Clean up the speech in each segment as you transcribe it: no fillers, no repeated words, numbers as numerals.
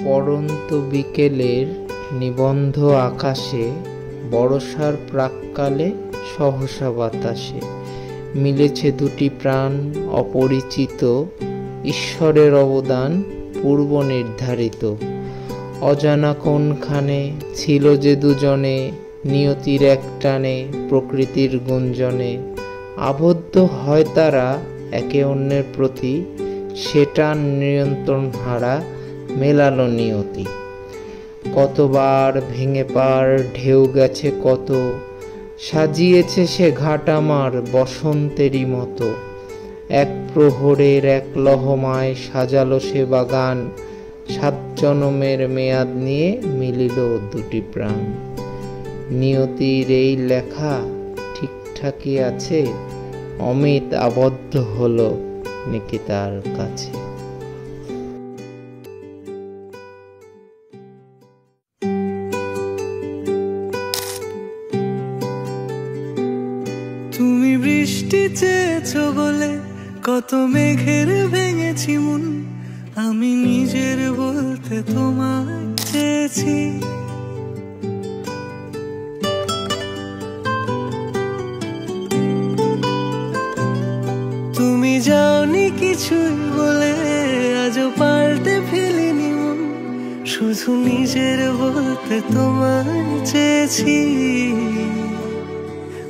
পড়ন্ত বিকেলের নিবন্ধ আকাশে, বর্ষার প্রাক্কালে সহসা বাতাসে মিলেছে দুটি প্রাণ অপরিচিত, ঈশ্বরের অবদান পূর্ব নির্ধারিত। অজানা কোনখানে ছিল যে দুজনে, নিয়তির এক টানে প্রকৃতির গুঞ্জনে আবদ্ধ হয় তারা একে অন্যের প্রতি, সেটা নিয়ন্ত্রণ হারা মেলালো নিয়তি। কতবার ভেঙে পার ঢেউ গেছে কত, সাজিয়েছে সে ঘাট আমার বসন্তেরই মতো। এক প্রহরের এক লহমায় সাজালো সে বাগান, 7 জনমের মেয়াদ নিয়ে মিলিল দুটি প্রাণ। নিয়তির এই লেখা ঠিকঠাকই আছে, অমিত আবদ্ধ হলো নিকিতার কাছে। তুমি বৃষ্টি চেয়েছো বলে কত মেঘের ভেঙেছি মন, আমি নিজের বলতে তোমায় চেয়েছি। তুমি যাওনি কিছুই বলে আজও পাল্টে ফেলিনি মন, শুধু নিজের বলতে তোমায় চেয়েছি।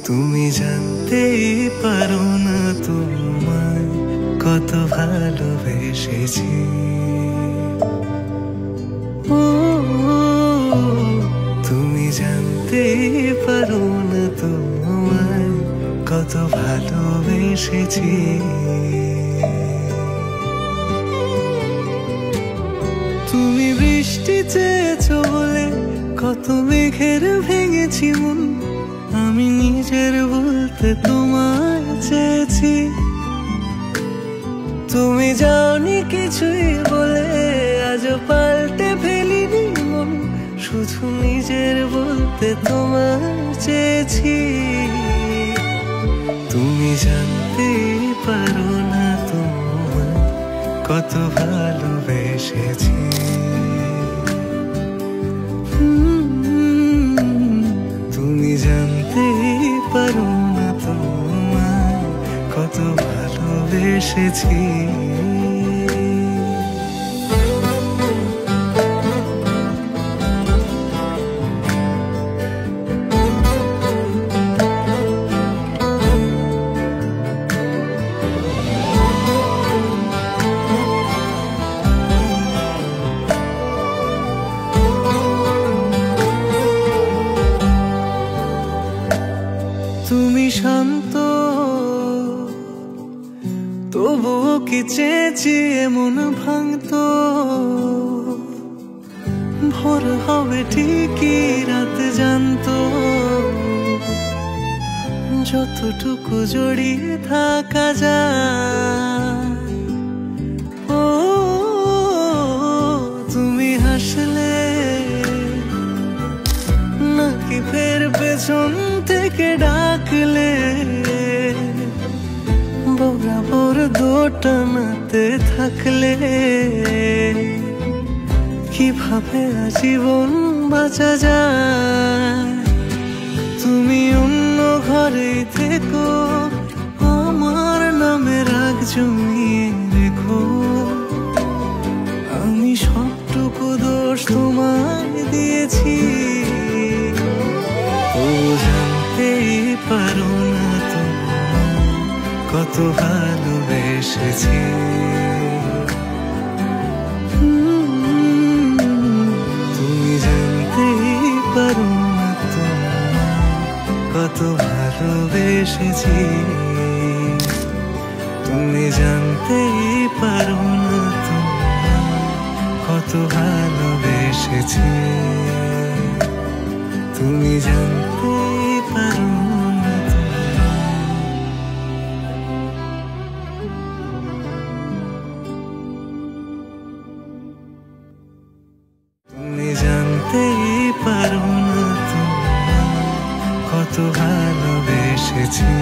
তুমি জানতেই পারো না তোমায় কত ভালোবেসেছি। ও তুমি জানতেই পারো না তোমায় কত ভালোবেসেছি। তুমি বৃষ্টি চেয়েছো বলে কত মেঘের ভেঙেছি মন, আমি নিজের বলতে তোমায় চেয়েছি। তুমি যাওনি কিছুই বলে আজও পাল্টে ফেলিনি মন, শুধু নিজের বলতে তোমায় চেয়েছি। তুমি জানতে পারো না তোমায় কত ভালোবেসেছি। তুমি জানতে পারো না তোমায় কত ভালোবেসেছি। তুমি শান্ত তবুও কি চেয়েছি এমন ভাঙতো, ভোর হবে ঠিকই রাত জানতো, যতটুকু জড়িয়ে থাকা যায়। ও তুমি হাসলে নাকি ফের পেছন থেকে ডাকলে, বরাবর দোটানাতে থাকলে কিভাবে আজীবন বাঁচা যায়। তুমি অন্য ঘরে থেকো, আমার নামে রাগ জমিয়ে রেখো, আমি সবটুকু দোষ তোমায় দিয়েছি। ও জানতেই পারো না তোমায় কত ভালোবেসেছি। তুমি জানতেই পারো না তোমায় কত ভালোবেসেছি। তুমি জানতেই পারো না তোমায় কত ভালোবেসেছি। তুমি জানতেই পারো না তুমি জানতেই পারো না তোমায় কত ভালোবেসেছি।